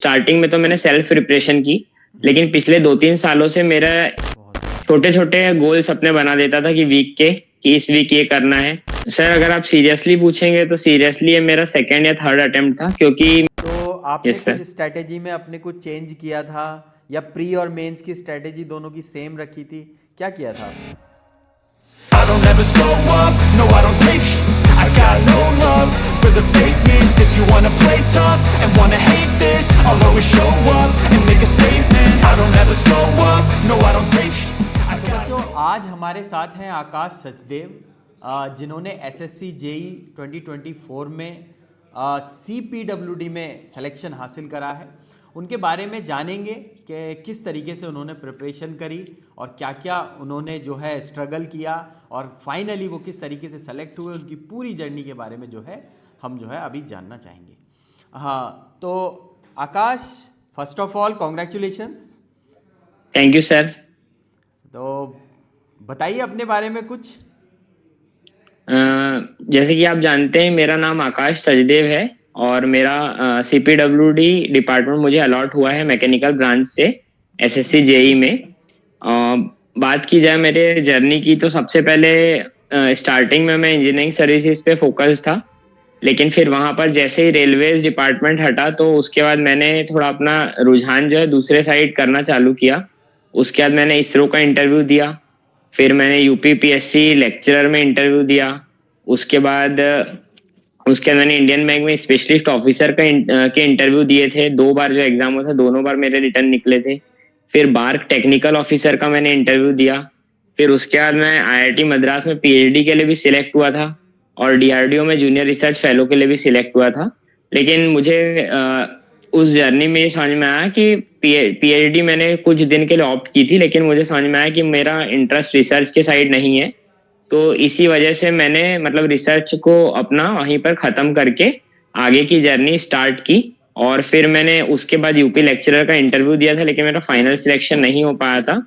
Starting में तो मैंने सेल्फ प्रिपरेशन की, लेकिन पिछले 2-3 सालों से मेरा छोटे-छोटे गोल्स अपने बना देता था कि वीक के, कि इस वीक ये करना है। सर अगर आप सीरियसली पूछेंगे तो सीरियसली ये मेरा सेकंड या थर्ड अटेम्प्ट था, क्योंकि तो आपने यस कुछ सर। स्ट्रैटेजी में अपने कुछ चेंज किया था या प्री और मेंस की स्ट्रैटेजी दोनों की सेम रखी थी, क्या किया था आपने? I don't ever slow up, no I don't take sh- I got no love for the fakeness. If you wanna play tough and wanna hate this, I'll always show up and make a statement. I don't ever slow up, no I don't take sh- I तो got बच्चों आज हमारे साथ हैं आकाश सचदेव, जिन्होंने SSC JE 2024 में CPWD में selection हासिल करा है। उनके बारे में जानेंगे कि किस तरीके से उन्होंने प्रिपरेशन करी और क्या क्या उन्होंने जो है स्ट्रगल किया और फाइनली वो किस तरीके से सेलेक्ट हुए, उनकी पूरी जर्नी के बारे में जो है हम जो है अभी जानना चाहेंगे। हाँ तो Akash, first of all congratulations. Thank you sir. तो बताइए अपने बारे में कुछ। जैसे कि आप जानते हैं मेरा नाम आकाश सचदेव है, और मेरा सीपीडब्ल्यूडी डिपार्टमेंट मुझे अलॉट हुआ है मैकेनिकल ब्रांच से एसएससी जेई में। बात की जाए मेरे जर्नी की, तो सबसे पहले स्टार्टिंग में मैं इंजीनियरिंग सर्विसेज पे फोकस था, लेकिन फिर वहां पर जैसे ही रेलवेज डिपार्टमेंट हटा तो उसके बाद मैंने थोड़ा अपना रुझान जो है दूसरे साइड करना चालू किया। उसके बाद मैंने इसरो का इंटरव्यू दिया, फिर मैंने यूपीपीएससी लेक्चरर में इंटरव्यू दिया। उसके बाद मैंने इंडियन बैंक में स्पेशलिस्ट ऑफिसर के इंटरव्यू दिए थे। 2 बार जो एग्जाम हुआ था दोनों बार मेरे रिटर्न निकले थे। फिर बार्क टेक्निकल ऑफिसर का मैंने इंटरव्यू दिया। फिर उसके बाद मैं आईआईटी मद्रास में पीएचडी के लिए भी सिलेक्ट हुआ था, और डीआरडीओ में जूनियर रिसर्च फेलो के लिए भी सिलेक्ट हुआ था। लेकिन मुझे उस जर्नी में ये समझ में आया कि पीएचडी मैंने कुछ दिन के लिए ऑप्ट की थी, लेकिन मुझे समझ में आया कि मेरा इंटरेस्ट रिसर्च के साइड नहीं है। तो इसी वजह से मैंने मतलब रिसर्च को अपना वहीं पर खत्म करके आगे की जर्नी स्टार्ट की। और फिर मैंने उसके बाद यूपी लेक्चरर का इंटरव्यू दिया था, लेकिन मेरा फाइनल सिलेक्शन नहीं हो पाया था।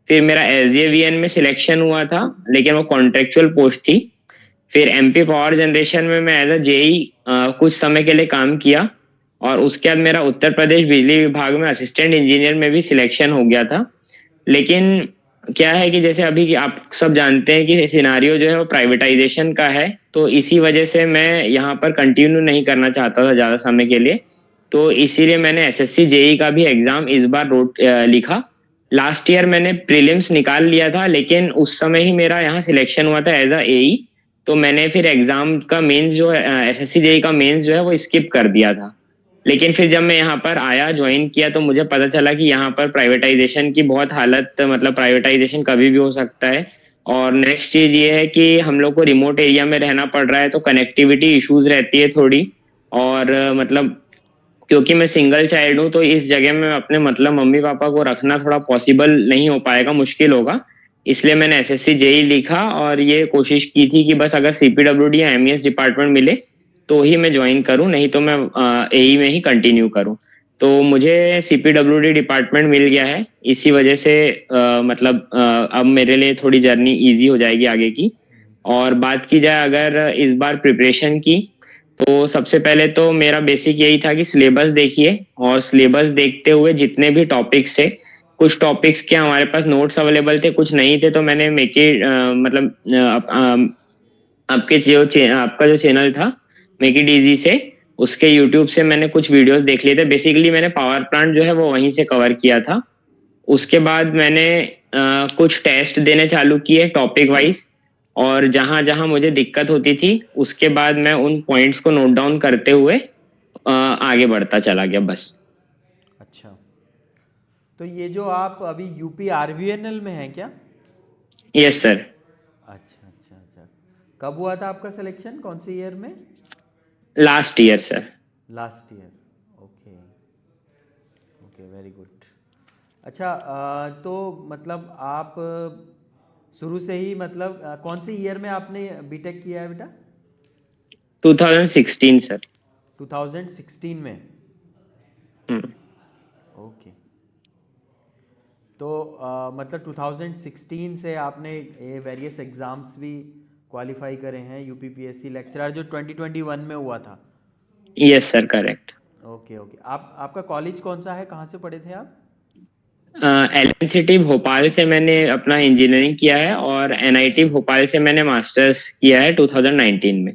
फिर मेरा एसजेवीएन में सिलेक्शन हुआ था, लेकिन वो कॉन्ट्रेक्चुअल पोस्ट थी। फिर एमपी पावर जनरेशन में मैं एज अ जेई कुछ समय के लिए काम किया, और उसके बाद मेरा उत्तर प्रदेश बिजली विभाग में असिस्टेंट इंजीनियर में भी सिलेक्शन हो गया था। लेकिन क्या है कि जैसे अभी आप सब जानते हैं कि सिनारियो जो है वो प्राइवेटाइजेशन का है, तो इसी वजह से मैं यहाँ पर कंटिन्यू नहीं करना चाहता था ज़्यादा समय के लिए। तो इसीलिए मैंने एसएससी जेई का भी एग्जाम इस बार लिखा। लास्ट ईयर मैंने प्रीलिम्स निकाल लिया था, लेकिन उस समय ही मेरा यहाँ सिलेक्शन हुआ था एज अ एई। तो मैंने फिर एग्जाम का मेंस जो है, एसएससी जेई का मेंस जो है वो स्किप कर दिया था। लेकिन फिर जब मैं यहाँ पर आया, ज्वाइन किया, तो मुझे पता चला कि यहाँ पर प्राइवेटाइजेशन की बहुत हालत, मतलब प्राइवेटाइजेशन कभी भी हो सकता है। और नेक्स्ट चीज ये है कि हम लोग को रिमोट एरिया में रहना पड़ रहा है, तो कनेक्टिविटी इश्यूज रहती है थोड़ी। और मतलब क्योंकि मैं सिंगल चाइल्ड हूँ, तो इस जगह में अपने मतलब मम्मी पापा को रखना थोड़ा पॉसिबल नहीं हो पाएगा, मुश्किल होगा। इसलिए मैंने एसएससी जेई लिखा, और ये कोशिश की थी कि बस अगर सीपीडब्ल्यूडी या एमईएस डिपार्टमेंट मिले तो ही मैं ज्वाइन करूं, नहीं तो मैं एई में ही कंटिन्यू करूं। तो मुझे सीपीडब्ल्यूडी डिपार्टमेंट मिल गया है, इसी वजह से मतलब अब मेरे लिए थोड़ी जर्नी इजी हो जाएगी आगे की। और बात की जाए अगर इस बार प्रिपरेशन की, तो सबसे पहले तो मेरा बेसिक यही था कि सिलेबस देखिए, और सिलेबस देखते हुए जितने भी टॉपिक्स थे, कुछ टॉपिक्स के हमारे पास नोट्स अवेलेबल थे, कुछ नहीं थे, तो मैंने मेक इट मतलब आपका जो चैनल था मेक इट इजी से, उसके यूट्यूब से मैंने कुछ वीडियोस देख लिए थे। बेसिकली मैंने पावर प्लांट जो है वो वहीं से कवर किया था। उसके बाद मैंने कुछ टेस्ट देने चालू किए टॉपिक वाइज, और जहां जहां मुझे दिक्कत होती थी उसके बाद मैं उन पॉइंट्स को नोट डाउन करते हुए आगे बढ़ता चला गया बस। अच्छा, तो ये जो आप अभी यूपी आरवीएनएल में हैं क्या? Yes sir. अच्छा अच्छा अच्छा, कब हुआ था आपका सिलेक्शन, कौन से ईयर में? Last year sir. Last year, okay okay, very good. अच्छा, तो मतलब आप शुरू से ही मतलब कौन से ईयर में आपने बीटेक किया है बेटा? 2016 सर। 2016 में, हम्म। ओके। तो मतलब 2016 से आपने ये वेरियस एग्ज़ाम्स भी क्वालिफाई करे हैं, यूपीपीएससी लेक्चरर जो 2021 में हुआ था। Yes sir, correct. Okay. Okay okay. आप आपका कॉलेज कौन सा है, कहाँ से पढ़े थे आप? एलएनसीटी भोपाल से मैंने अपना इंजीनियरिंग किया है और एनआईटी भोपाल से मैंने मास्टर्स किया है 2019 में।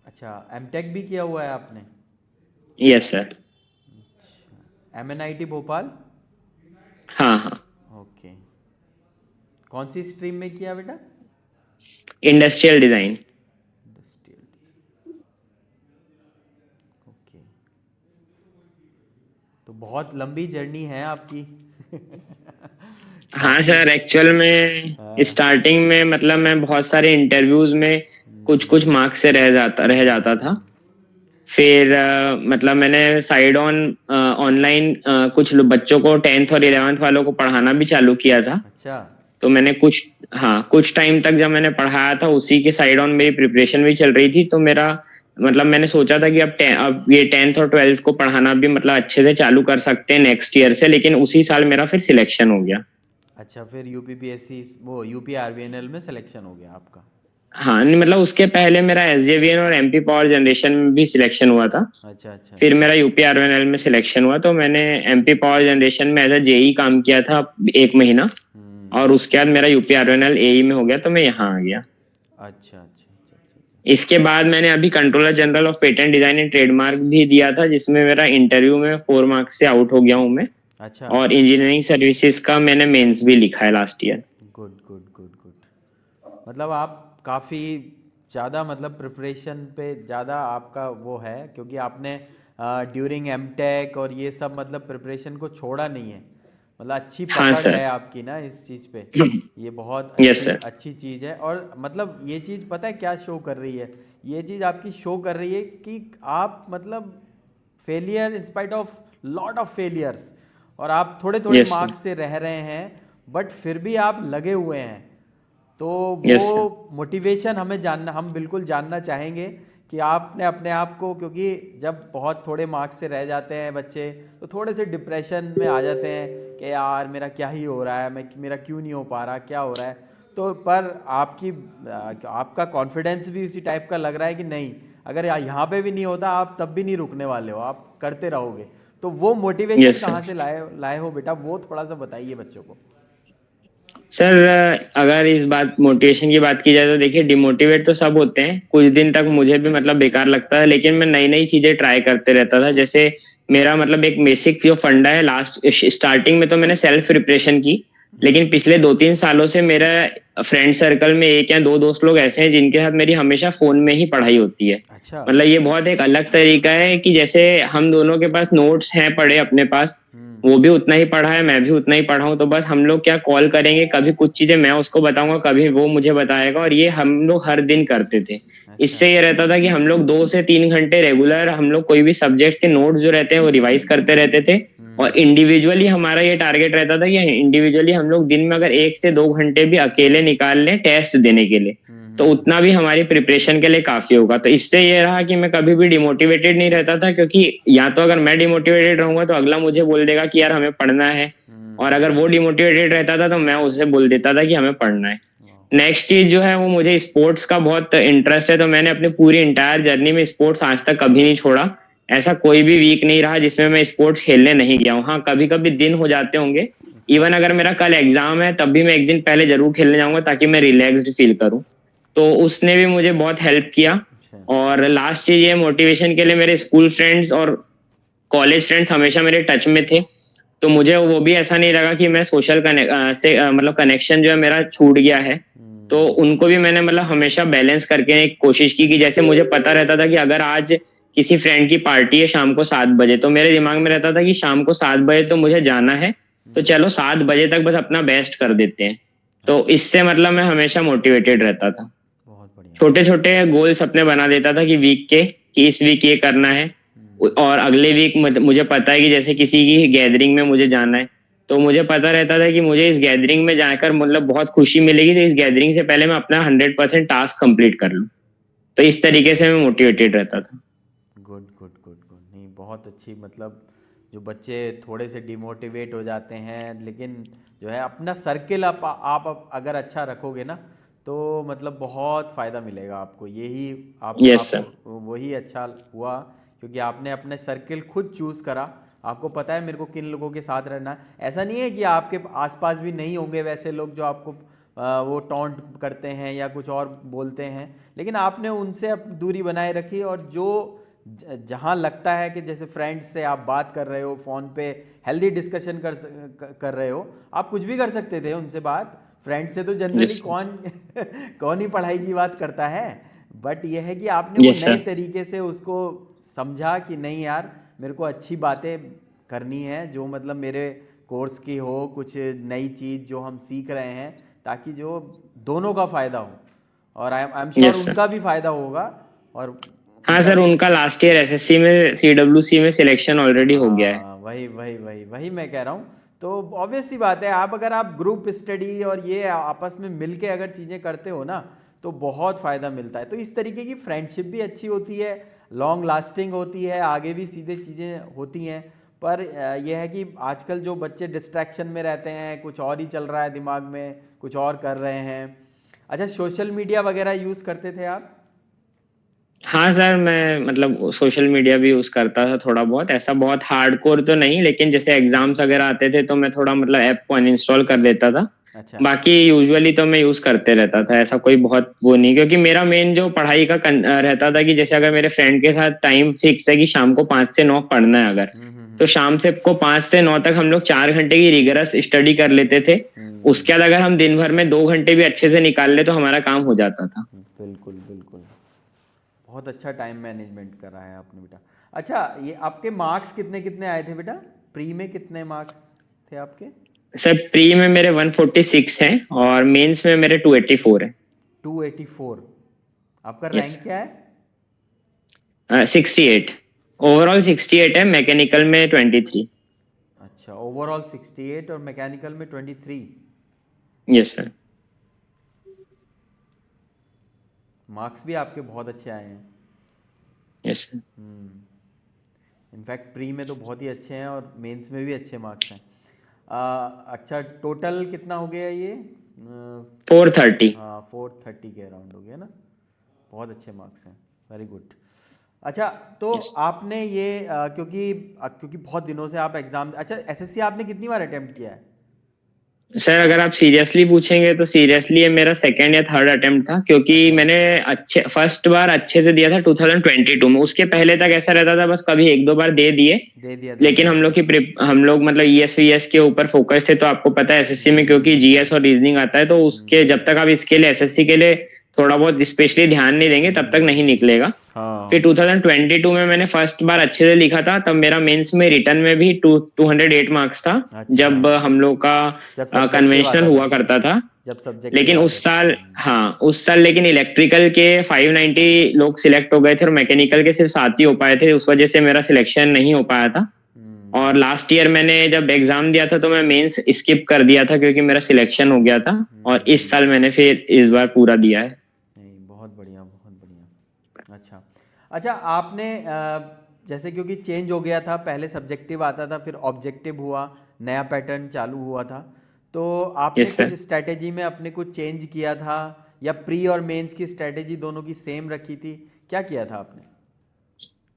अच्छा, एमटेक भी किया हुआ है आपने? Yes sir. एमएनआईटी भोपाल? हाँ हाँ। ओके। कौन सी स्ट्रीम में किया बेटा? Industrial design. Industrial design. Okay. तो बहुत लंबी जर्नी है आपकी। हाँ काफी। सर, एक्चुअल में हाँ। स्टार्टिंग में मतलब मैं बहुत सारे इंटरव्यूज में कुछ कुछ मार्क्स से रह जाता था। फिर मतलब मैंने साइड ऑन ऑनलाइन कुछ बच्चों को 10th और 11th वालों को पढ़ाना भी चालू किया था। अच्छा। तो मैंने कुछ टाइम तक जब मैंने पढ़ाया था उसी के साइड ऑन मेरी प्रिपरेशन भी चल रही थी। तो मेरा मतलब मैंने सोचा था कि अब ये 10th और 12th को पढ़ाना भी मतलब अच्छे से चालू कर सकते हैं नेक्स्ट ईयर से, लेकिन उसी साल मेरा फिर सिलेक्शन हो गया। अच्छा, फिर यूपीपीएससी वो यूपीआरवीएनएल में सिलेक्शन हो गया आपका? हाँ नहीं, मतलब उसके पहले मेरा एसजेवीएन और एमपी पावर जनरेशन में भी सिलेक्शन हुआ था। अच्छा अच्छा फिर अच्छा। मेरा यूपीआरएनएल में सिलेक्शन हुआ तो मैंने एमपी पावर जनरेशन में एज अ जेई काम किया था 1 महीना। हम्म। और उसके बाद मेरा यूपीआरएनएल एई में हो गया तो मैं यहाँ आ गया। अच्छा अच्छा अच्छा अच्छा इसके बाद मैंने अभी controller general of patent design and trademark भी दिया था, जिसमें मेरा इंटरव्यू में 4 मार्क्स से आउट हो गया हूँ मैं। अच्छा। और इंजीनियरिंग सर्विसेज का मैंने मेंस भी लिखा है last year. Good good good good. मतलब आप काफ़ी ज़्यादा मतलब प्रिपरेशन पे ज़्यादा आपका वो है, क्योंकि आपने ड्यूरिंग एमटेक और ये सब मतलब प्रिपरेशन को छोड़ा नहीं है। मतलब अच्छी हाँ पकड़ सर। है आपकी ना इस चीज़ पे। ये बहुत यस अच्छी सर। अच्छी चीज़ है। और मतलब ये चीज़ पता है क्या शो कर रही है? ये चीज़ आपकी शो कर रही है कि आप मतलब failure in spite of lot of failures, और आप थोड़े थोड़े यस सर। मार्क्स से रह रहे हैं, बट फिर भी आप लगे हुए हैं। तो वो यस सर। मोटिवेशन हम बिल्कुल जानना चाहेंगे कि आपने अपने आप को, क्योंकि जब बहुत थोड़े मार्क्स से रह जाते हैं बच्चे तो थोड़े से डिप्रेशन में आ जाते हैं कि यार मेरा क्या ही हो रहा है, मेरा क्यों नहीं हो पा रहा, क्या हो रहा है। तो पर आपका कॉन्फिडेंस भी उसी टाइप का लग रहा है कि नहीं, अगर यहाँ पे भी नहीं होता आप तब भी नहीं रुकने वाले हो, आप करते रहोगे। तो वो मोटिवेशन यस कहाँ सर। से लाए लाए हो बेटा, वो थोड़ा सा बताइए बच्चों को। सर अगर इस बात मोटिवेशन की बात की जाए तो देखिए, डिमोटिवेट तो सब होते हैं, कुछ दिन तक मुझे भी मतलब बेकार लगता है, लेकिन मैं नई नई चीजें ट्राई करते रहता था। जैसे मेरा मतलब एक बेसिक जो फंडा है, लास्ट स्टार्टिंग में तो मैंने सेल्फ प्रिपरेशन की, लेकिन पिछले 2-3 सालों से मेरा फ्रेंड सर्कल में एक या दो दोस्त लोग ऐसे हैं जिनके साथ मेरी हमेशा फोन में ही पढ़ाई होती है। अच्छा। मतलब ये बहुत एक अलग तरीका है कि जैसे हम दोनों के पास नोट्स हैं पढ़े अपने पास, हम्म। वो भी उतना ही पढ़ा है मैं भी उतना ही पढ़ा हूँ, तो बस हम लोग क्या कॉल करेंगे, कभी कुछ चीजें मैं उसको बताऊंगा, कभी वो मुझे बताएगा, और ये हम लोग हर दिन करते थे। अच्छा। इससे ये रहता था कि हम लोग 2 से 3 घंटे रेगुलर हम लोग कोई भी सब्जेक्ट के नोट्स जो रहते हैं वो रिवाइज करते रहते थे। और हम्म। इंडिविजुअली हमारा ये टारगेट रहता था कि इंडिविजुअली हम लोग दिन में अगर 1 से 2 घंटे भी अकेले निकाल लें टेस्ट देने के लिए, तो हम्म। उतना भी हमारी प्रिपरेशन के लिए काफी होगा। तो इससे ये रहा कि मैं कभी भी डिमोटिवेटेड नहीं रहता था, क्योंकि या तो अगर मैं डिमोटिवेटेड रहूंगा तो अगला मुझे बोल देगा कि यार हमें पढ़ना है, और अगर वो डिमोटिवेटेड रहता था तो मैं उससे बोल देता था कि हमें पढ़ना है। नेक्स्ट चीज जो है वो, मुझे स्पोर्ट्स का बहुत इंटरेस्ट है, तो मैंने अपनी पूरी इंटायर जर्नी में स्पोर्ट्स आज तक कभी नहीं छोड़ा। ऐसा कोई भी वीक नहीं रहा जिसमें मैं स्पोर्ट्स खेलने नहीं गया हूँ। हाँ, कभी कभी दिन हो जाते होंगे, इवन अगर मेरा कल एग्जाम है तब भी मैं एक दिन पहले जरूर खेलने जाऊंगा ताकि मैं रिलैक्स्ड फील करूँ। तो उसने भी मुझे बहुत हेल्प किया। अच्छा। और लास्ट चीज ये, मोटिवेशन के लिए मेरे स्कूल फ्रेंड्स और कॉलेज फ्रेंड्स हमेशा मेरे टच में थे। तो मुझे वो भी ऐसा नहीं लगा कि मैं सोशल मतलब कनेक्शन जो है मेरा छूट गया है। तो उनको भी मैंने मतलब हमेशा बैलेंस करके एक कोशिश की कि जैसे मुझे पता रहता था कि अगर आज किसी फ्रेंड की पार्टी है शाम को 7 बजे, तो मेरे दिमाग में रहता था कि शाम को 7 बजे तो मुझे जाना है, तो चलो 7 बजे तक बस अपना बेस्ट कर देते हैं। तो अच्छा। इससे मतलब मैं हमेशा मोटिवेटेड रहता था। बहुत बढ़िया। छोटे छोटे गोल्स अपने बना देता था कि वीक के, कि इस वीक ये करना है, और अगले वीक मुझे पता है कि जैसे किसी की गैदरिंग में मुझे जाना है, तो मुझे पता रहता था कि मुझे इस गैदरिंग में जाकर मतलब बहुत खुशी मिलेगी, तो इस गैदरिंग से पहले मैं अपना 100% टास्क कंप्लीट कर लूँ। तो इस तरीके से मैं मोटिवेटेड रहता था। Good good good good. नहीं, बहुत अच्छी। मतलब जो बच्चे थोड़े से डिमोटिवेट हो जाते हैं, लेकिन जो है अपना सर्किल आप अगर अच्छा रखोगे ना, तो मतलब बहुत फ़ायदा मिलेगा आपको। यही यस सर। आपको वही अच्छा हुआ क्योंकि आपने अपने सर्किल खुद चूज़ करा, आपको पता है मेरे को किन लोगों के साथ रहना है। ऐसा नहीं है कि आपके आसपास भी नहीं होंगे वैसे लोग जो आपको वो टॉन्ट करते हैं या कुछ और बोलते हैं, लेकिन आपने उनसे दूरी बनाए रखी, और जो जहाँ लगता है कि जैसे फ्रेंड्स से आप बात कर रहे हो, फ़ोन पे हेल्दी डिस्कशन कर रहे हो, आप कुछ भी कर सकते थे उनसे बात। फ्रेंड्स से तो जनरली कौन ही पढ़ाई की बात करता है, बट यह है कि आपने वो नए तरीके से उसको समझा कि नहीं यार मेरे को अच्छी बातें करनी है, जो मतलब मेरे कोर्स की हो, कुछ नई चीज़ जो हम सीख रहे हैं, ताकि जो दोनों का फ़ायदा हो, और आई एम श्योर उनका भी फ़ायदा होगा। और हाँ सर, उनका लास्ट ईयर एसएससी में सीडब्ल्यूसी में सिलेक्शन ऑलरेडी हो गया है। वही मैं कह रहा हूँ। तो ऑब्वियस सी बात है, अगर आप ग्रुप स्टडी और ये आपस में मिल के अगर चीज़ें करते हो ना, तो बहुत फ़ायदा मिलता है। तो इस तरीके की फ्रेंडशिप भी अच्छी होती है, लॉन्ग लास्टिंग होती है, आगे भी सीधे चीज़ें होती हैं। पर यह है कि आजकल जो बच्चे डिस्ट्रैक्शन में रहते हैं, कुछ और ही चल रहा है दिमाग में, कुछ और कर रहे हैं। अच्छा, सोशल मीडिया वगैरह यूज़ करते थे आप? हाँ सर, मैं मतलब सोशल मीडिया भी यूज करता था थोड़ा बहुत, ऐसा बहुत हार्डकोर तो नहीं, लेकिन जैसे एग्जाम्स वगैरह आते थे तो मैं थोड़ा मतलब ऐप को अनइंस्टॉल कर देता था। अच्छा। बाकी यूजुअली तो मैं यूज करते रहता था, ऐसा कोई बहुत वो नहीं, क्योंकि मेरा मेन जो पढ़ाई का रहता था कि जैसे अगर मेरे फ्रेंड के साथ टाइम फिक्स है कि शाम को 5 से 9 पढ़ना है अगर, तो शाम से को 5 से 9 तक हम लोग 4 घंटे की रिगरस स्टडी कर लेते थे। उसके बाद अगर हम दिन भर में 2 घंटे भी अच्छे से निकाल ले तो हमारा काम हो जाता था। बिल्कुल बिल्कुल, बहुत अच्छा टाइम मैनेजमेंट करा है आपने बेटा। अच्छा, ये आपके मार्क्स कितने कितने आए थे बेटा? प्री में कितने मार्क्स थे आपके? सर प्री में मेरे 146 हैं और मेंस में मेरे 284 है। 284। आपका रैंक क्या है? 68। ओवरऑल 68 है, मैकेनिकल में 23। अच्छा, ओवरऑल 68 और मैकेनिकल में 23। Yes sir. मार्क्स भी आपके बहुत अच्छे आए हैं। Yes sir. इनफैक्ट प्री में तो बहुत ही अच्छे हैं और मेंस में भी अच्छे मार्क्स हैं। अच्छा, टोटल कितना हो गया ये? 430। हाँ, 430 के अराउंड हो गया ना। बहुत अच्छे मार्क्स हैं, वेरी गुड। अच्छा, तो आपने ये क्योंकि बहुत दिनों से आप एग्जाम, अच्छा एसएससी आपने कितनी बार अटेम्प्ट किया है? सर अगर आप सीरियसली पूछेंगे तो सीरियसली ये मेरा सेकंड या थर्ड अटेम्प्ट था, क्योंकि मैंने फर्स्ट बार अच्छे से दिया था 2022 में। उसके पहले तक ऐसा रहता था बस कभी 1-2 बार दे दिए, लेकिन हम लोग मतलब ईएस के ऊपर फोकस थे। तो आपको पता है एसएससी में क्योंकि जीएस और रीजनिंग आता है, तो उसके जब तक आप इसके लिए एसएससी के लिए थोड़ा बहुत स्पेशली ध्यान नहीं देंगे तब तक नहीं निकलेगा। फिर 2022 में मैंने फर्स्ट बार अच्छे से लिखा था, तब मेरा मेंस में रिटर्न में भी 208 मार्क्स था। अच्छा। जब हम लोग का कन्वेंशनल हुआ करता था, लेकिन उस साल लेकिन इलेक्ट्रिकल के 590 लोग सिलेक्ट हो गए थे और मैकेनिकल के सिर्फ 7 ही हो पाए थे, उस वजह से मेरा सिलेक्शन नहीं हो पाया था। और लास्ट ईयर मैंने जब एग्जाम दिया था तो मैं मेंस स्किप कर दिया था क्योंकि मेरा सिलेक्शन हो गया था, और इस साल मैंने फिर इस बार पूरा दिया है। बहुत बढ़िया, बहुत बढ़िया। अच्छा, आपने जैसे क्योंकि चेंज हो गया था, पहले सब्जेक्टिव आता था, फिर ऑब्जेक्टिव हुआ, नया पैटर्न चालू हुआ था, तो आपने कुछ स्ट्रैटेजी में अपने कुछ चेंज किया था, या प्री और मेंस की स्ट्रैटेजी दोनों की सेम रखी थी? क्या किया था आपने?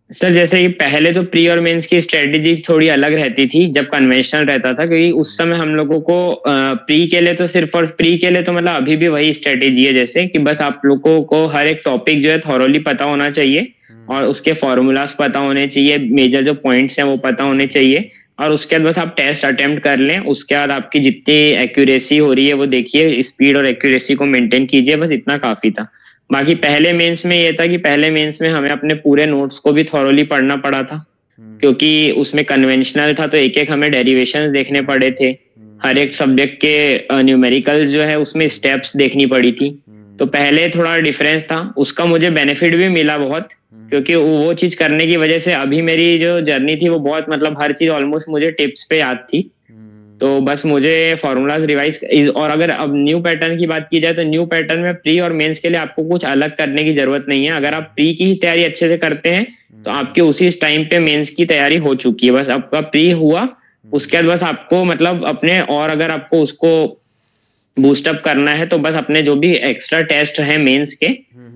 सर जैसे कि पहले तो प्री और मेंस की स्ट्रेटेजी थोड़ी अलग रहती थी जब कन्वेंशनल रहता था, क्योंकि उस समय हम लोगों को प्री के लिए तो सिर्फ, और प्री के लिए तो मतलब अभी भी वही स्ट्रेटेजी है, जैसे कि बस आप लोगों को हर एक टॉपिक जो है थॉरोली पता होना चाहिए और उसके फॉर्मूलाज पता होने चाहिए, मेजर जो पॉइंट्स हैं वो पता होने चाहिए, और उसके बाद बस आप टेस्ट अटेम्प्ट कर लें। उसके बाद आपकी जितनी एक्यूरेसी हो रही है वो देखिए, स्पीड और एक्यूरेसी को मेंटेन कीजिए, बस इतना काफी था। बाकी पहले मेंस में ये था कि पहले मेंस में हमें अपने पूरे नोट्स को भी थॉरोली पढ़ना पड़ा था, क्योंकि उसमें कन्वेंशनल था तो एक एक हमें डेरिवेशंस देखने पड़े थे, हर एक सब्जेक्ट के न्यूमेरिकल्स जो है उसमें स्टेप्स देखनी पड़ी थी। तो पहले थोड़ा डिफरेंस था, उसका मुझे बेनिफिट भी मिला बहुत, क्योंकि वो चीज करने की वजह से अभी मेरी जो जर्नी थी वो बहुत मतलब हर चीज ऑलमोस्ट मुझे टिप्स पे याद थी। तो बस मुझे फॉर्मूलाज रिवाइज, और अगर अब न्यू पैटर्न की बात की जाए तो न्यू पैटर्न में प्री और मेंस के लिए आपको कुछ अलग करने की जरूरत नहीं है। अगर आप प्री की ही तैयारी अच्छे से करते हैं तो आपके उसी टाइम पे मेंस की तैयारी हो चुकी है। बस आपका प्री हुआ, उसके बाद बस आपको मतलब अपने, और अगर आपको उसको बूस्टअप करना है तो बस अपने जो भी एक्स्ट्रा टेस्ट है मेंस के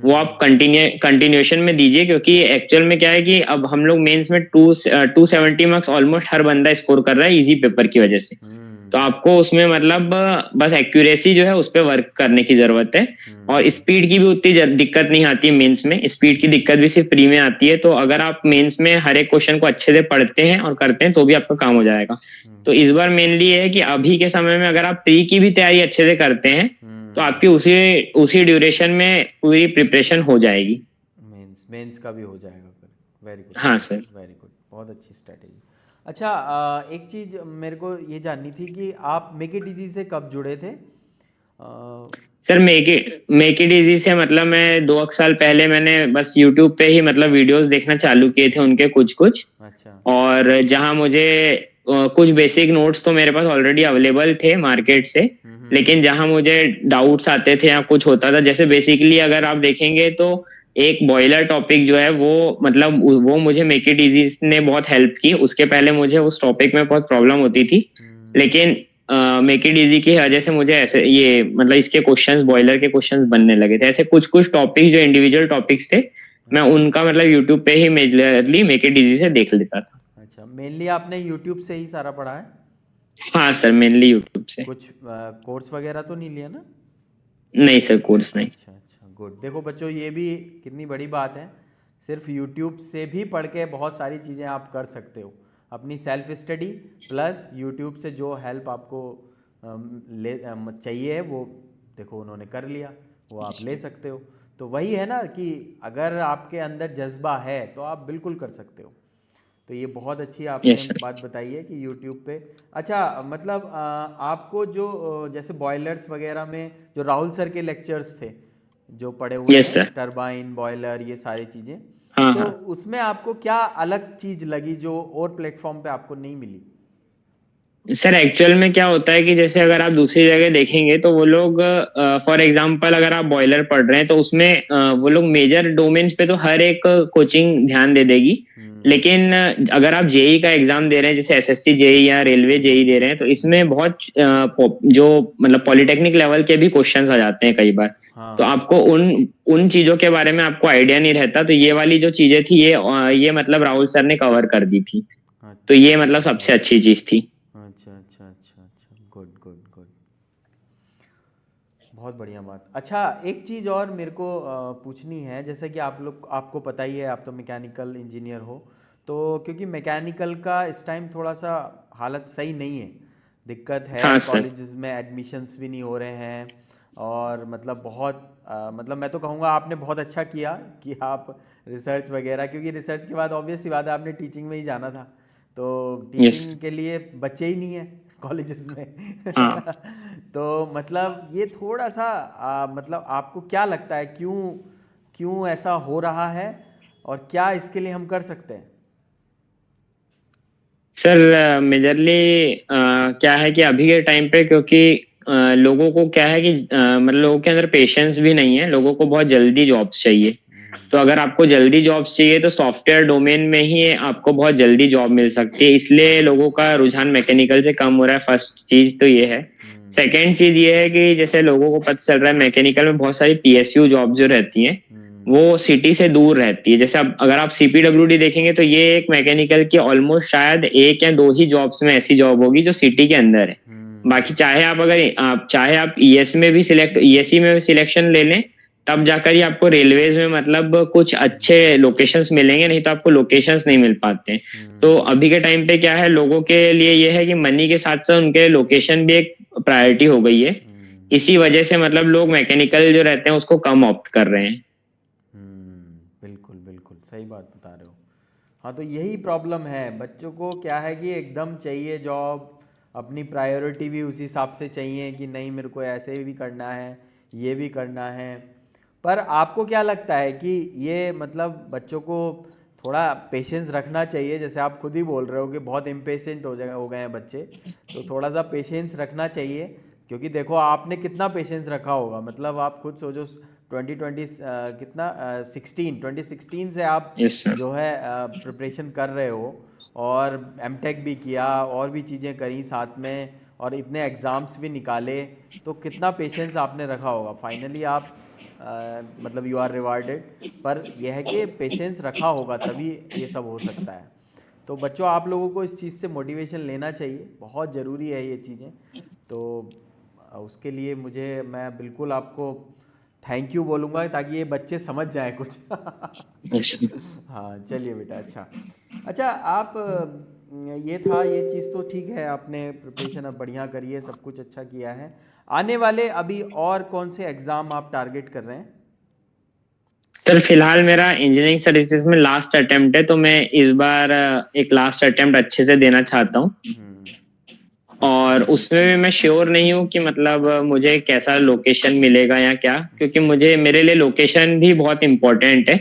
वो आप कंटिन्यूएशन में दीजिए, क्योंकि एक्चुअल में क्या है कि अब हम लोग मेंस में 270 मार्क्स ऑलमोस्ट हर बंदा स्कोर कर रहा है इजी पेपर की वजह से। तो आपको उसमें मतलब बस एक्यूरेसी जो है उस पर वर्क करने की जरूरत है। और स्पीड की भी उतनी दिक्कत नहीं आती मेंस में, स्पीड की दिक्कत भी सिर्फ प्री में आती है। तो अगर आप मेंस में हर एक क्वेश्चन को अच्छे से पढ़ते हैं और करते हैं तो भी आपका काम हो जाएगा। तो इस बार मेनली ये है कि अभी के समय में अगर आप प्री की भी तैयारी अच्छे से करते हैं तो आपकी उसी उसी ड्यूरेशन में पूरी प्रिपरेशन हो जाएगी। मेंस मेंस का भी हो जाएगा फिर। Very good. हाँ सर। वेरी गुड, बहुत अच्छी स्ट्रेटेजी। अच्छा, एक चीज़ मेरे को ये जाननी थी कि आप मेक इट इजी से कब जुड़े थे? सर मेक इट इजी से मतलब मैं 2 साल पहले मैंने बस यूट्यूब पे ही मतलब वीडियोस देखना चालू किए थे उनके कुछ कुछ। अच्छा। और जहां मुझे कुछ बेसिक नोट्स तो मेरे पास ऑलरेडी अवेलेबल थे मार्केट से, लेकिन जहां मुझे डाउट्स आते थे या कुछ होता था, जैसे बेसिकली अगर आप देखेंगे तो एक बॉयलर टॉपिक जो है वो मतलब वो मुझे मेक इट इजी ने बहुत हेल्प की। उसके पहले मुझे उस टॉपिक में बहुत प्रॉब्लम होती थी, लेकिन मेक इट इजी की वजह से मुझे ऐसे ये मतलब इसके क्वेश्चंस बॉयलर के क्वेश्चंस बनने लगे थे। ऐसे कुछ कुछ टॉपिक्स जो इंडिविजुअल टॉपिक्स थे मैं उनका मतलब यूट्यूब पे ही मेजरली मेक इट इजी से देख लेता था। अच्छा, मेनली आपने यूट्यूब से ही सारा पढ़ा है? हाँ सर, मेनली यूट्यूब से। कुछ कोर्स वगैरह तो नहीं लिया ना? नहीं सर, कोर्स नहीं। अच्छा अच्छा, गुड। देखो बच्चों, ये भी कितनी बड़ी बात है, सिर्फ यूट्यूब से भी पढ़ के बहुत सारी चीज़ें आप कर सकते हो। अपनी सेल्फ स्टडी प्लस यूट्यूब से जो हेल्प आपको चाहिए वो देखो उन्होंने कर लिया, वो आप ले सकते हो। तो वही है ना कि अगर आपके अंदर जज्बा है तो आप बिल्कुल कर सकते हो। तो ये बहुत अच्छी आपने यस सर। बात बताई है कि यूट्यूब पे। अच्छा, मतलब आपको जो जैसे बॉयलर्स वगैरह में जो राहुल सर के लेक्चर्स थे जो पढ़े हुए यस हैं, सर। टरबाइन बॉयलर ये सारी चीज़ें, हाँ तो हाँ उसमें आपको क्या अलग चीज़ लगी जो और प्लेटफॉर्म पे आपको नहीं मिली? सर, एक्चुअल में क्या होता है कि जैसे अगर आप दूसरी जगह देखेंगे तो वो लोग फॉर एग्जांपल अगर आप बॉयलर पढ़ रहे हैं तो उसमें वो लोग मेजर डोमेन्स पे तो हर एक कोचिंग ध्यान दे देगी। लेकिन अगर आप जेई का एग्जाम दे रहे हैं जैसे एसएससी जेई या रेलवे जेई दे रहे हैं तो इसमें बहुत जो मतलब पॉलिटेक्निक लेवल के भी क्वेश्चंस आ जाते हैं कई बार। हाँ तो हाँ। आपको उन उन चीजों के बारे में आपको आइडिया नहीं रहता। तो ये वाली जो चीजें थी ये मतलब राहुल सर ने कवर कर दी थी। तो ये अच्छा, मतलब सबसे अच्छी चीज थी। अच्छा अच्छा अच्छा अच्छा, गुड गुड गुड, बहुत बढ़िया बात। अच्छा, एक चीज़ और मेरे को पूछनी है, जैसे कि आपको पता ही है, आप तो मैकेनिकल इंजीनियर हो, तो क्योंकि मैकेनिकल का इस टाइम थोड़ा सा हालत सही नहीं है, दिक्कत है, हाँ सर। कॉलेजेस में एडमिशन्स भी नहीं हो रहे हैं। और मतलब बहुत मतलब मैं तो कहूँगा आपने बहुत अच्छा किया कि आप रिसर्च वगैरह, क्योंकि रिसर्च के बाद ऑब्वियस सी बात है आपने टीचिंग में ही जाना था, तो यस। टीचिंग के लिए बच्चे ही नहीं है कॉलेजेस में हाँ तो मतलब ये थोड़ा सा मतलब आपको क्या लगता है क्यों क्यों ऐसा हो रहा है और क्या इसके लिए हम कर सकते हैं? सर, मेजरली क्या है कि अभी के टाइम पे क्योंकि लोगों को क्या है कि मतलब लोगों के अंदर पेशेंस भी नहीं है, लोगों को बहुत जल्दी जॉब्स चाहिए। तो अगर आपको जल्दी जॉब्स चाहिए तो सॉफ्टवेयर डोमेन में ही आपको बहुत जल्दी जॉब मिल सकती है, इसलिए लोगों का रुझान मैकेनिकल से कम हो रहा है। फर्स्ट चीज तो ये है। सेकेंड चीज ये है कि जैसे लोगों को पता चल रहा है मैकेनिकल में बहुत सारी पीएसयू जॉब जो रहती हैं वो सिटी से दूर रहती है। जैसे अब अगर आप सीपीडब्ल्यूडी देखेंगे तो ये एक मैकेनिकल की ऑलमोस्ट शायद एक या दो ही जॉब्स में ऐसी जॉब होगी जो सिटी के अंदर है। बाकी चाहे आप ईएस में भी सिलेक्ट ईएससी में भी सिलेक्शन ले लें तब जाकर ही आपको रेलवेज में मतलब कुछ अच्छे लोकेशंस मिलेंगे, नहीं तो आपको लोकेशंस नहीं मिल पाते हैं। तो अभी के टाइम पे क्या है लोगों के लिए ये है कि मनी के साथ साथ उनके लोकेशन भी एक प्रायोरिटी हो गई है। इसी वजह से मतलब लोग मैकेनिकल जो रहते हैं उसको कम ऑप्ट कर रहे हैं। बिल्कुल बिल्कुल सही बात बता रहे हो। हाँ, तो यही प्रॉब्लम है, बच्चों को क्या है कि एकदम चाहिए जॉब, अपनी प्रायोरिटी भी उसी हिसाब से चाहिए कि नहीं मेरे को ऐसे भी करना है, ये भी करना है। पर आपको क्या लगता है कि ये मतलब बच्चों को थोड़ा पेशेंस रखना चाहिए? जैसे आप खुद ही बोल रहे हो कि बहुत इम्पेशेंट हो गए हैं बच्चे, तो थोड़ा सा पेशेंस रखना चाहिए। क्योंकि देखो आपने कितना पेशेंस रखा होगा, मतलब आप खुद सोचो 2020 कितना 2016 से आप यस सर। जो है प्रिपरेशन कर रहे हो, और एमटेक भी किया और भी चीज़ें करी साथ में, और इतने एग्ज़ाम्स भी निकाले। तो कितना पेशेंस आपने रखा होगा। फाइनली आप मतलब यू आर रिवार्डेड, पर यह है कि पेशेंस रखा होगा तभी ये सब हो सकता है। तो बच्चों, आप लोगों को इस चीज़ से मोटिवेशन लेना चाहिए, बहुत ज़रूरी है ये चीज़ें। तो उसके लिए मैं बिल्कुल आपको थैंक यू बोलूँगा ताकि ये बच्चे समझ जाएं कुछ। हाँ चलिए बेटा। अच्छा आप ये चीज़ तो ठीक है, आपने प्रिपरेशन अब बढ़िया करी है, सब कुछ अच्छा किया है। आने वाले अभी और कौन से एग्ज़ाम आप टारगेट कर रहे हैं? सर फिलहाल मेरा इंजीनियरिंग सर्विसेज में लास्ट अटेम्प्ट है, तो मैं इस बार एक लास्ट अटेम्प्ट अच्छे से देना चाहता हूँ। और उसमें भी मैं श्योर नहीं हूँ कि मतलब मुझे कैसा लोकेशन मिलेगा या क्या, क्योंकि मेरे लिए लोकेशन भी बहुत इम्पोर्टेंट है।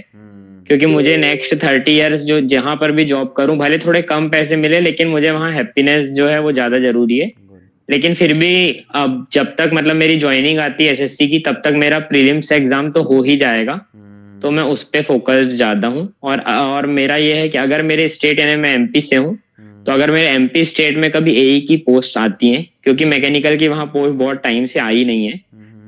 क्योंकि मुझे नेक्स्ट 30 इयर्स जो जहाँ पर भी जॉब करूँ, भले थोड़े कम पैसे मिले, लेकिन मुझे वहाँ हैप्पीनेस जो है वो ज्यादा जरूरी है। लेकिन फिर भी अब जब तक मतलब मेरी ज्वाइनिंग आती है एसएससी की, तब तक मेरा प्रीलिम्स एग्जाम तो हो ही जाएगा। तो मैं उस पे फोकस्ड ज्यादा हूँ। और मेरा ये है कि अगर मेरे स्टेट, यानी मैं एमपी से हूँ, तो अगर मेरे एमपी स्टेट में कभी एई की पोस्ट आती है, क्योंकि मैकेनिकल की वहाँ पोस्ट बहुत टाइम से आई नहीं है,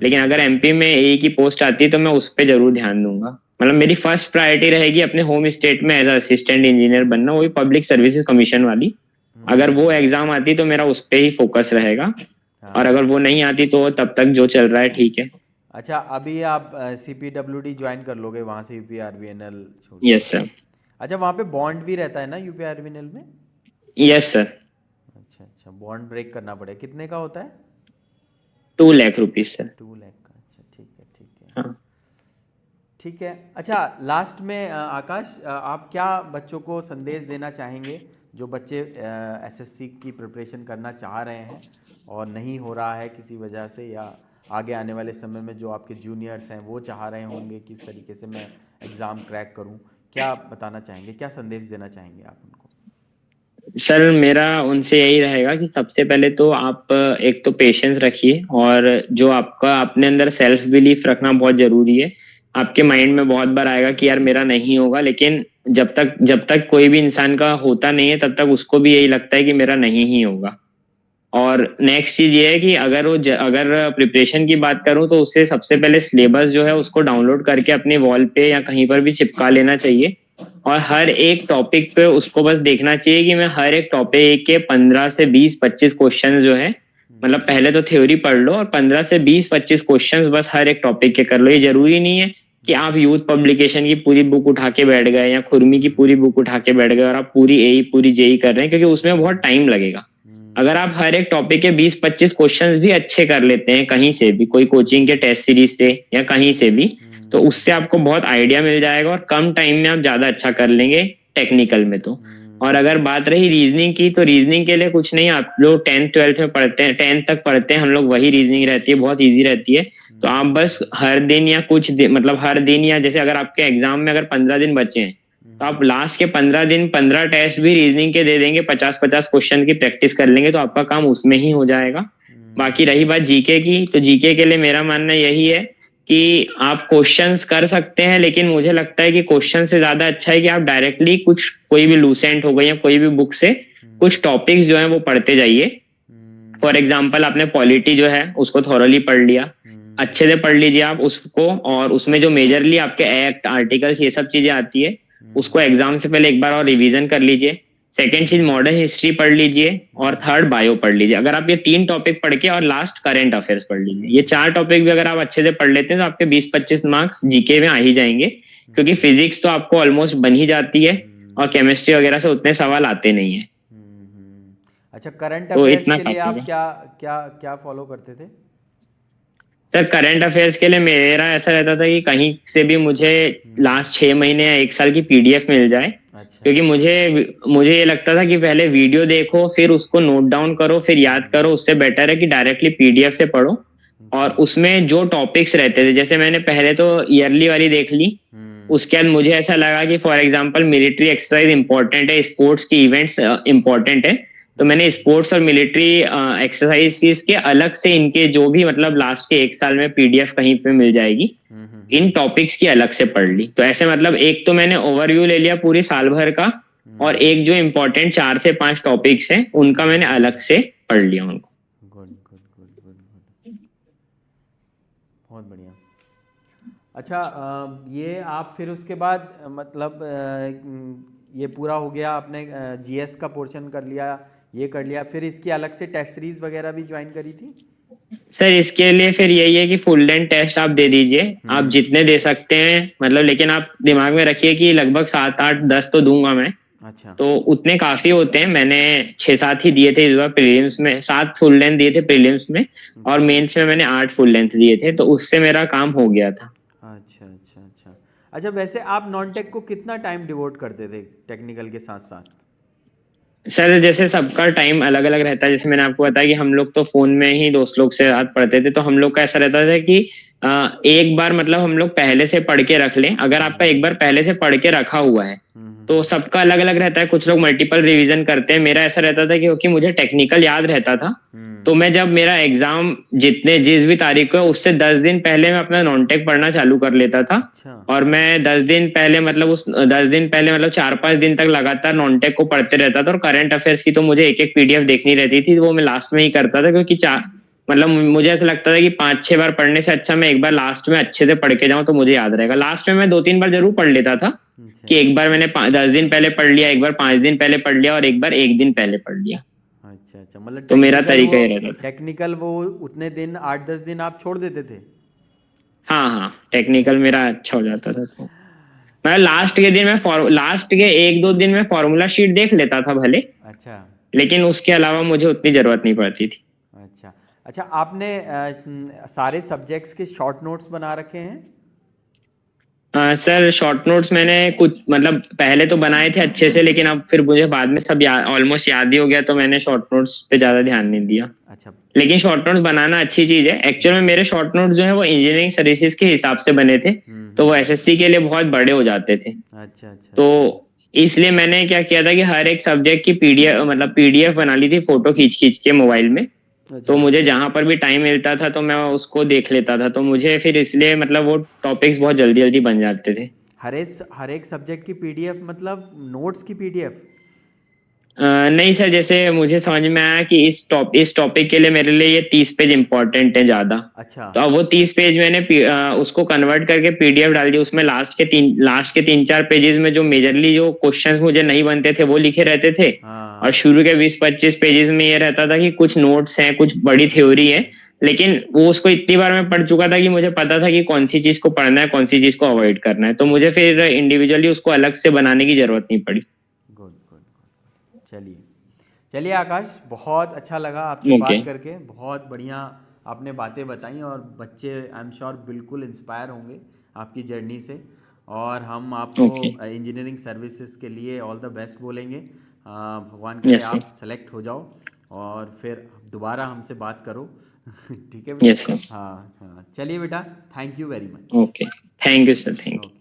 लेकिन अगर एमपी में एई की पोस्ट आती है तो मैं उस पर जरूर ध्यान दूंगा। मतलब मेरी फर्स्ट प्रायोरिटी रहेगी अपने होम स्टेट में एज असिस्टेंट इंजीनियर बनना, वही पब्लिक सर्विसेज कमीशन वाली। अगर वो एग्जाम आती तो मेरा उस पर ही फोकस रहेगा, और अगर वो नहीं आती तो तब तक जो चल रहा है ठीक है। अच्छा, अभी आप CPWD ज्वाइन कर लोगे वहाँ से, UPRVNL छोड़? Yes sir. अच्छा, वहाँ पे बॉन्ड भी रहता है ना UPRVNL में? Yes sir. अच्छा, बॉन्ड ब्रेक करना पड़ेगा। कितने का होता है? 2 लाख रुपीज सर। 2 लाख का। अच्छा, ठीक है। हाँ। ठीक है। अच्छा, लास्ट में आकाश, आप क्या बच्चों को संदेश देना चाहेंगे, जो बच्चे SSC की प्रिपरेशन करना चाह रहे हैं और नहीं हो रहा है किसी वजह से, या आगे आने वाले समय में जो आपके जूनियर्स हैं वो चाह रहे होंगे किस तरीके से मैं एग्ज़ाम क्रैक करूं, क्या बताना चाहेंगे, क्या संदेश देना चाहेंगे आप उनको? सर मेरा उनसे यही रहेगा कि सबसे पहले तो आप एक तो पेशेंस रखिए, और जो आपका अपने अंदर सेल्फ बिलीफ रखना बहुत जरूरी है। आपके माइंड में बहुत बार आएगा कि यार मेरा नहीं होगा, लेकिन जब तक कोई भी इंसान का होता नहीं है, तब तक उसको भी यही लगता है कि मेरा नहीं ही होगा। और नेक्स्ट चीज ये है कि अगर प्रिपरेशन की बात करूं, तो उससे सबसे पहले सिलेबस जो है उसको डाउनलोड करके अपने वॉल पे या कहीं पर भी चिपका लेना चाहिए। और हर एक टॉपिक पे उसको बस देखना चाहिए कि मैं हर एक टॉपिक के 15 से 20-25 क्वेश्चन जो है, मतलब पहले तो थ्योरी पढ़ लो और 15 से 20-25 क्वेश्चन बस हर एक टॉपिक के कर लो। ये जरूरी नहीं है कि आप यूथ पब्लिकेशन की पूरी बुक उठा के बैठ गए या खुरमी की पूरी बुक उठा के बैठ गए और आप पूरी एई पूरी जेई कर रहे हैं, क्योंकि उसमें बहुत टाइम लगेगा। अगर आप हर एक टॉपिक के 20-25 क्वेश्चंस भी अच्छे कर लेते हैं, कहीं से भी, कोई कोचिंग के टेस्ट सीरीज से या कहीं से भी, तो उससे आपको बहुत आइडिया मिल जाएगा और कम टाइम में आप ज्यादा अच्छा कर लेंगे टेक्निकल में तो। और अगर बात रही रीजनिंग की, तो रीजनिंग के लिए कुछ नहीं, आप लोग 10th-12th में पढ़ते हैं, 10th तक पढ़ते हैं हम लोग, वही रीजनिंग रहती है, बहुत ईजी रहती है। तो आप बस हर दिन या मतलब हर दिन, या जैसे अगर आपके एग्जाम में अगर 15 दिन बचे हैं, तो आप लास्ट के 15 दिन 15 टेस्ट भी रीजनिंग के दे देंगे, 50-50 क्वेश्चन की प्रैक्टिस कर लेंगे, तो आपका काम उसमें ही हो जाएगा। बाकी रही बात जीके की, तो जीके के लिए मेरा मानना यही है कि आप क्वेश्चंस कर सकते हैं, लेकिन मुझे लगता है कि क्वेश्चन से ज्यादा अच्छा है कि आप डायरेक्टली कोई भी लूसेंट हो गई या कोई भी बुक से कुछ टॉपिक्स जो है वो पढ़ते जाइए। फॉर एग्जाम्पल, आपने पॉलिटी जो है उसको थॉरली पढ़ लिया, अच्छे से पढ़ लीजिए आप उसको, और उसमें जो मेजरली आपके एक्ट, आर्टिकल्स, ये सब चीजें आती है, उसको एग्जाम से पहले एक बार और रिवीजन कर लीजिए। सेकेंड चीज, मॉडर्न हिस्ट्री पढ़ लीजिए, और थर्ड बायो पढ़ लीजिए। अगर आप ये 3 टॉपिक पढ़ के, और लास्ट करंट अफेयर्स पढ़ लीजिए, ये 4 टॉपिक भी अगर आप अच्छे से पढ़ लेते हैं, तो आपके 20-25 मार्क्स जीके में आ ही जाएंगे, क्योंकि फिजिक्स तो आपको ऑलमोस्ट बन ही जाती है, और केमिस्ट्री वगैरह से उतने सवाल आते नहीं है। अच्छा, करंट अफेयर्स के लिए आप क्या क्या क्या फॉलो करते थे? सर करंट अफेयर्स के लिए मेरा ऐसा रहता था कि कहीं से भी मुझे लास्ट 6 महीने या 1 साल की पीडीएफ मिल जाए। अच्छा। क्योंकि मुझे ये लगता था कि पहले वीडियो देखो, फिर उसको नोट डाउन करो, फिर याद करो, उससे बेटर है कि डायरेक्टली पीडीएफ से पढ़ो। और उसमें जो टॉपिक्स रहते थे, जैसे मैंने पहले तो ईयरली वाली देख ली, उसके बाद मुझे ऐसा लगा कि for example military exercise important है, स्पोर्ट्स की इवेंट्स इंपॉर्टेंट है, तो मैंने स्पोर्ट्स और मिलिट्री एक्सरसाइज के अलग से इनके जो भी मतलब लास्ट के 1 साल में पीडीएफ कहीं पे मिल जाएगी, इन टॉपिक्स की अलग से पढ़ ली। तो ऐसे मतलब एक तो मैंने ओवरव्यू ले लिया पूरी साल भर का, और एक जो इम्पोर्टेंट 4 से 5 टॉपिक्स हैं उनका मैंने अलग से पढ़ लिया उनको। गुड। अच्छा, ये आप फिर उसके बाद मतलब ये पूरा हो गया, आपने जीएस का पोर्शन कर लिया, ये कर लिया, फिर इसकी अलग से टेस्ट सीरीज वगैरह भी ज्वाइन करी थी? सर इसके लिए फिर यही है कि फुल लेंथ टेस्ट आप दे दीजिए, आप जितने दे सकते हैं मतलब, लेकिन आप दिमाग में रखिए कि लगभग 7 8 10 तो दूंगा मैं। अच्छा। तो उतने काफी होते हैं, मैंने 6 7 ही दिए थे इस बार प्रीलिम्स में, 7 फुल लेंथ दिए थे प्रीलिम्स में, और मेंस में मैंने 8 फुल लेंथ दिए थे, तो उससे मेरा काम हो गया था। अच्छा अच्छा अच्छा। अच्छा, वैसे आप नॉन टेक को कितना टाइम डिवोट करते थे टेक्निकल के साथ साथ? सर जैसे सबका टाइम अलग अलग रहता है, जैसे मैंने आपको बताया कि हम लोग तो फोन में ही दोस्त लोग से साथ पढ़ते थे, तो हम लोग का ऐसा रहता था कि एक बार मतलब हम लोग पहले से पढ़ के रख लें, अगर आपका एक बार पहले से पढ़ के रखा हुआ है तो सबका अलग अलग रहता है, कुछ लोग मल्टीपल रिवीजन करते हैं, मेरा ऐसा रहता था कि क्योंकि मुझे टेक्निकल याद रहता था, तो मैं जब मेरा एग्जाम जिस भी तारीख को है उससे 10 दिन पहले मैं अपना नॉन टेक पढ़ना चालू कर लेता था। अच्छा। और मैं 10 दिन पहले मतलब उस 10 दिन पहले मतलब 4 5 दिन तक लगातार नॉन टेक को पढ़ते रहता था, और करंट अफेयर्स की तो मुझे एक एक पीडीएफ देखनी रहती थी, वो मैं लास्ट में ही करता था, क्योंकि मतलब मुझे ऐसा लगता था कि 5 6 बार पढ़ने से अच्छा मैं एक बार लास्ट में अच्छे से पढ़ के जाऊं तो मुझे याद रहेगा। लास्ट में मैं 2 3 बार जरूर पढ़ लेता था, अच्छा कि एक बार मैंने 10 दिन पहले पढ़ लिया, एक बार 5 दिन पहले पढ़ लिया, और एक बार एक दिन पहले पढ़ लिया। अच्छा अच्छा, मतलब तो मेरा तरीका ही रहता था। टेक्निकल वो उतने दिन 8 10 दिन आप छोड़ देते थे? हाँ हाँ, टेक्निकल मेरा अच्छा हो जाता था, तो मैं लास्ट के दिन में लास्ट के 1 2 दिन में फॉर्मूला शीट देख लेता था भले, अच्छा लेकिन उसके अलावा मुझे उतनी जरूरत नहीं पड़ती थी। अच्छा अच्छा। आपने सारे सब्जेक्ट्स के शॉर्ट नोट्स बना रखे हैं? सर शॉर्ट नोट्स मैंने कुछ मतलब पहले तो बनाए थे अच्छे से, लेकिन अब फिर मुझे बाद में सब ऑलमोस्ट याद ही हो गया, तो मैंने शॉर्ट नोट्स पे ज्यादा ध्यान नहीं दिया। अच्छा। लेकिन शॉर्ट नोट्स बनाना अच्छी चीज है, एक्चुअल में मेरे शॉर्ट नोट्स जो है वो इंजीनियरिंग सर्विसेज के हिसाब से बने थे, तो वो एसएससी के लिए बहुत बड़े हो जाते थे। अच्छा अच्छा तो इसलिए मैंने क्या किया था कि हर एक सब्जेक्ट की पीडीएफ मतलब पीडीएफ बना ली थी, फोटो खींच खींच के मोबाइल में, तो अच्छा। मुझे जहां पर भी टाइम मिलता था तो मैं उसको देख लेता था, तो मुझे फिर इसलिए मतलब वो टॉपिक्स बहुत जल्दी जल्दी बन जाते थे। हर एक सब्जेक्ट की पीडीएफ मतलब नोट्स की पीडीएफ? नहीं सर, जैसे मुझे समझ में आया कि इस टॉपिक के लिए मेरे लिए ये 30 पेज इंपॉर्टेंट है ज्यादा, अच्छा। तो अब वो 30 पेज मैंने उसको कन्वर्ट करके पीडीएफ डाल दी, उसमें लास्ट के 3 4 पेजेस में जो मेजरली जो क्वेश्चंस मुझे नहीं बनते थे वो लिखे रहते थे, और हाँ। शुरू के 20 25 पेजेस में ये रहता था कि कुछ नोट्स हैं, कुछ बड़ी थ्योरी है, लेकिन वो उसको इतनी बार मैं पढ़ चुका था कि मुझे पता था कि कौन सी चीज को पढ़ना है, कौन सी चीज को अवॉइड करना है, तो मुझे फिर इंडिविजुअली उसको अलग से बनाने की जरूरत नहीं पड़ी। Good good good. चलिए चलिए आकाश, बहुत अच्छा लगा आपसे ओके। बात करके, बहुत बढ़िया आपने बातें बताई, और बच्चे आई एम श्योर बिल्कुल इंस्पायर होंगे आपकी जर्नी से, और हम आपको ओके। इंजीनियरिंग सर्विसेज के लिए ऑल द बेस्ट बोलेंगे। भगवान करे यस आप सेलेक्ट हो जाओ और फिर दोबारा हमसे बात करो। ठीक है बेटा? Yes sir. हाँ हाँ, चलिए बेटा, thank you very much. Okay, thank you sir, thank you. Okay.